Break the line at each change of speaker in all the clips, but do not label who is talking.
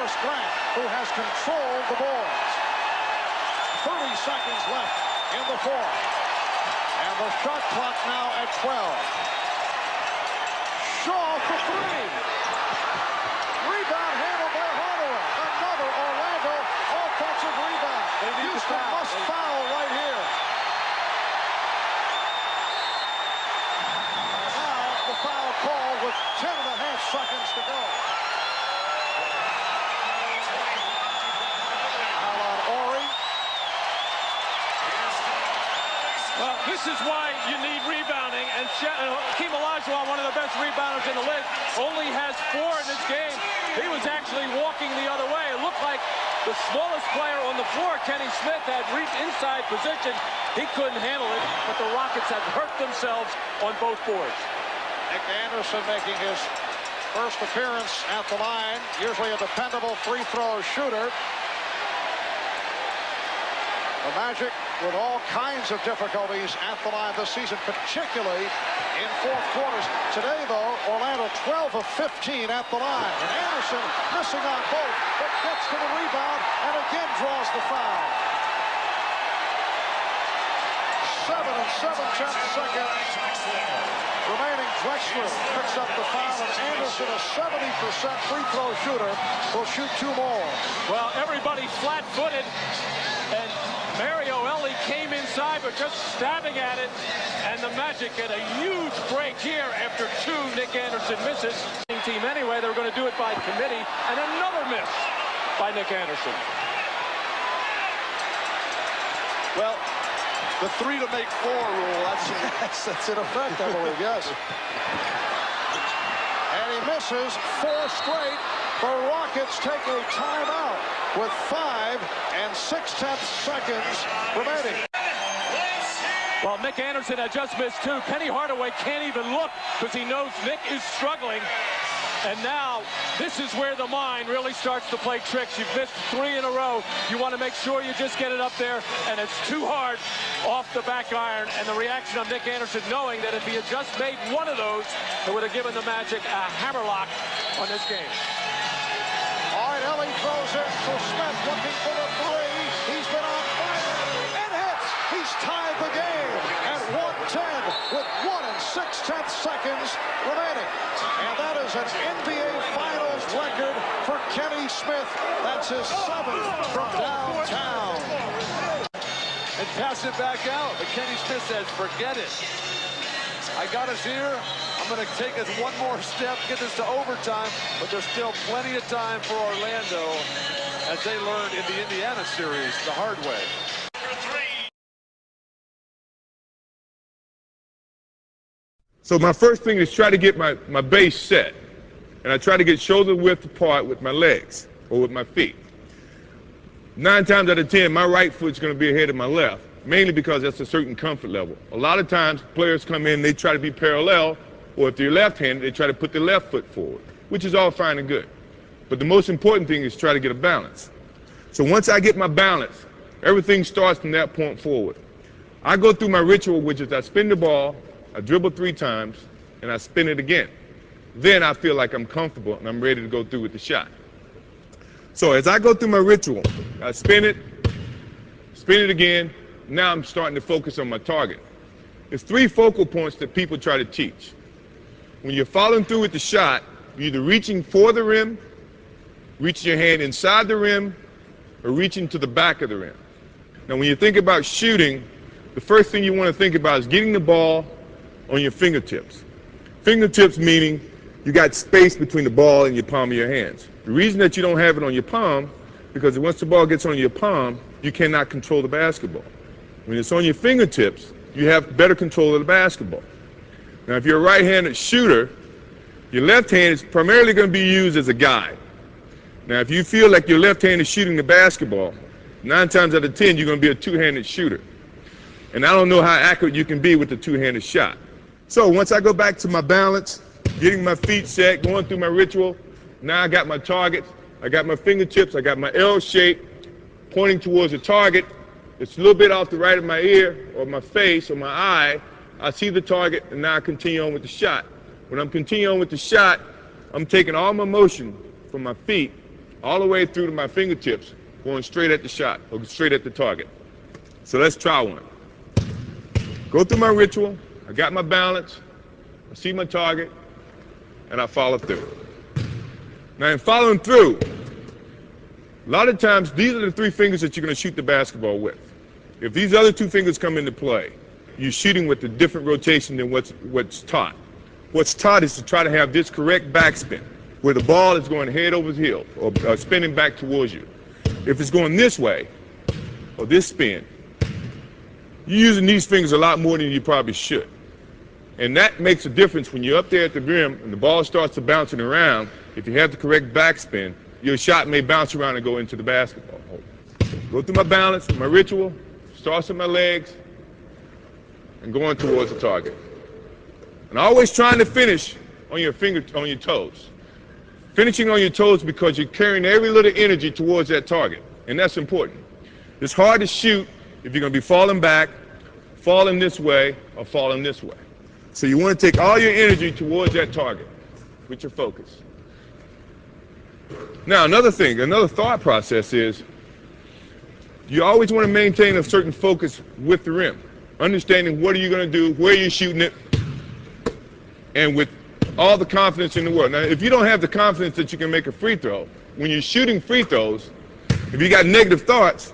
Horace Grant, who has controlled the boards. 30 seconds left in the fourth. And the shot clock now at 12. Shaw for three. Rebound handled by Hardaway. Another Orlando offensive rebound. Houston must foul right here. Now the foul call with 10.5 seconds to go. Foul on Ori.
Well, this is why you need rebounding, and Hakeem Olajuwon, one of the best rebounders in the league, only has 4 in this game. He was actually walking the other way. It looked like the smallest player on the floor, Kenny Smith, had reached inside position. He couldn't handle it, but the Rockets have hurt themselves on both boards.
Nick Anderson making his first appearance at the line, usually a dependable free throw shooter. The Magic with all kinds of difficulties at the line this season, particularly in fourth quarters. Today, though, Orlando 12 of 15 at the line. And Anderson missing on both, but gets to the rebound and again draws the foul. 7 seconds remaining. Drexler picks up the foul, and Anderson, a 70% free throw shooter, will shoot 2 more.
Well, everybody flat-footed, and Mario Elie came inside, but just stabbing at it, and the Magic get a huge break here after 2 Nick Anderson misses. Team anyway, they were going to do it by committee, and another miss by Nick Anderson.
Well, the 3 to make 4 rule,
that's in effect, I believe, yes. And he misses 4 straight. The Rockets take a timeout with 5 6/10 seconds remaining.
Well, Nick Anderson had just missed 2. Penny Hardaway can't even look because he knows Nick is struggling. And now this is where the mind really starts to play tricks. You've missed 3 in a row. You want to make sure you just get it up there, and it's too hard off the back iron. And the reaction of Nick Anderson, knowing that if he had just made one of those, it would have given the Magic a hammerlock on this game.
All right, Elie throws it for Smith, looking for the 3. He's been on fire and hits. He's tied the game at 110 with 1 6/10 seconds remaining. And that is an NBA Finals record for Kenny Smith. That's his 7th from downtown.
And pass it back out. But Kenny Smith says, forget it. I got us here. I'm going to take us one more step, get this to overtime, but there's still plenty of time for Orlando as they learned in the Indiana series the hard way.
So my first thing is try to get my base set. And I try to get shoulder width apart with my legs or with my feet. 9 times out of 10, my right foot's going to be ahead of my left, mainly because that's a certain comfort level. A lot of times players come in, they try to be parallel, or if they're left-handed, they try to put their left foot forward, which is all fine and good. But the most important thing is try to get a balance. So once I get my balance, everything starts from that point forward. I go through my ritual, which is I spin the ball, I dribble 3 times, and I spin it again. Then I feel like I'm comfortable and I'm ready to go through with the shot. So as I go through my ritual, I spin it again. Now I'm starting to focus on my target. There's 3 focal points that people try to teach. When you're following through with the shot, you're either reaching for the rim, reaching your hand inside the rim, or reaching to the back of the rim. Now when you think about shooting, the first thing you want to think about is getting the ball on your fingertips. Fingertips meaning you got space between the ball and your palm of your hands. The reason that you don't have it on your palm, because once the ball gets on your palm, you cannot control the basketball. When it's on your fingertips, you have better control of the basketball. Now, if you're a right-handed shooter, your left hand is primarily going to be used as a guide. Now, if you feel like your left hand is shooting the basketball, 9 times out of 10, you're going to be a 2-handed shooter. And I don't know how accurate you can be with the 2-handed shot. So once I go back to my balance, getting my feet set, going through my ritual, now I got my targets, I got my fingertips, I got my L shape pointing towards the target. It's a little bit off the right of my ear or my face or my eye. I see the target, and now I continue on with the shot. When I'm continuing on with the shot, I'm taking all my motion from my feet all the way through to my fingertips, going straight at the shot or straight at the target. So let's try one. Go through my ritual. I got my balance. I see my target, and I follow through. Now, in following through, a lot of times these are the three fingers that you're going to shoot the basketball with. If these other two fingers come into play, you're shooting with a different rotation than what's taught. What's taught is to try to have this correct backspin, where the ball is going head over heels or spinning back towards you. If it's going this way, or this spin, you're using these fingers a lot more than you probably should. And that makes a difference when you're up there at the rim and the ball starts to bouncing around. If you have the correct backspin, your shot may bounce around and go into the basketball hole. Go through my balance, my ritual, starts with my legs, and going towards the target. And always trying to finish on your toes. Finishing on your toes because you're carrying every little energy towards that target, and that's important. It's hard to shoot if you're going to be falling back, falling this way, or falling this way. So you want to take all your energy towards that target with your focus. Now, another thought process is you always want to maintain a certain focus with the rim, understanding what are you going to do, where you're shooting it, and with all the confidence in the world. Now, if you don't have the confidence that you can make a free throw, when you're shooting free throws, if you got negative thoughts,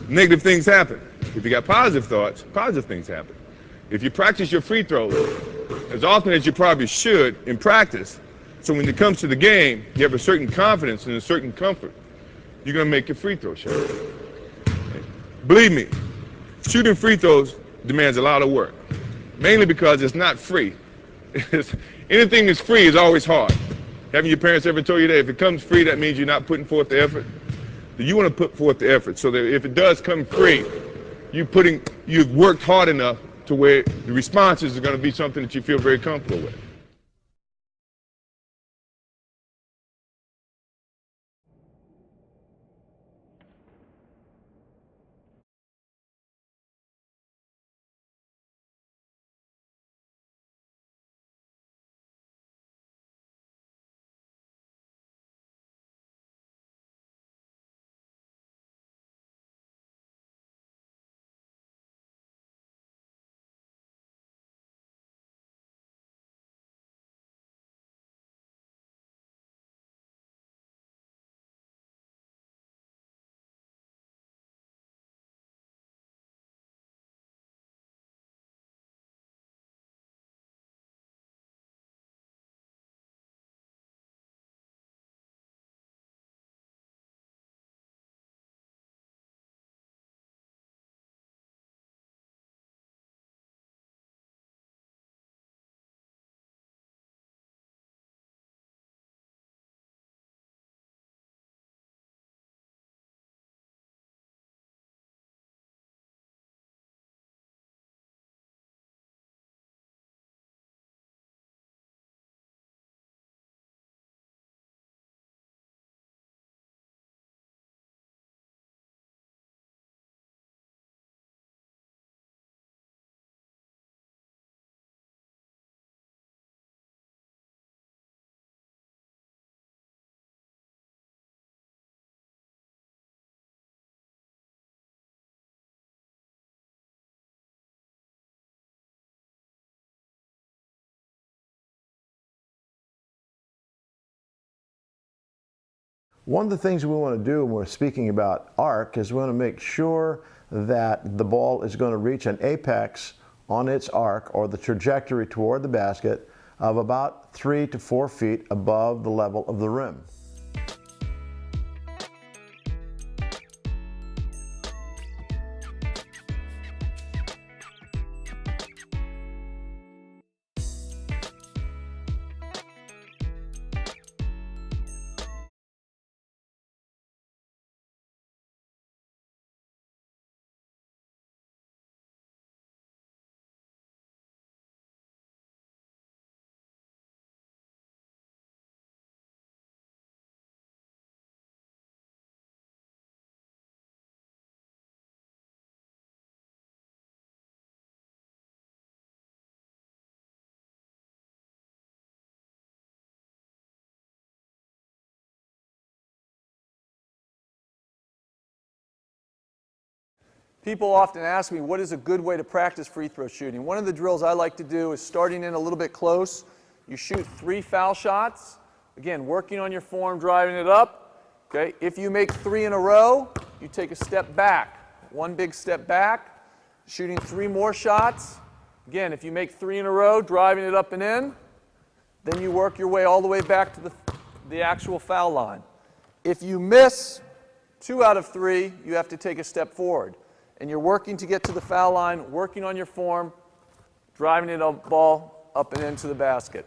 negative things happen. If you got positive thoughts, positive things happen. If you practice your free throws as often as you probably should in practice, so when it comes to the game, you have a certain confidence and a certain comfort, you're going to make your free throw shot. Believe me, shooting free throws demands a lot of work, mainly because it's not free. Anything that's free is always hard. Haven't your parents ever told you that if it comes free, that means you're not putting forth the effort? You want to put forth the effort so that if it does come free, you've worked hard enough to where the responses are going to be something that you feel very comfortable with.
One of the things we want to do when we're speaking about arc is we want to make sure that the ball is going to reach an apex on its arc, or the trajectory toward the basket, of about 3 to 4 feet above the level of the rim.
People often ask me, what is a good way to practice free throw shooting? One of the drills I like to do is starting in a little bit close. You shoot 3 foul shots. Again, working on your form, driving it up. Okay? If you make 3 in a row, you take a step back. 1 big step back, shooting 3 more shots. Again, if you make 3 in a row, driving it up and in, then you work your way all the way back to the actual foul line. If you miss 2 out of 3, you have to take a step forward. And you're working to get to the foul line, working on your form, driving it ball up and into the basket.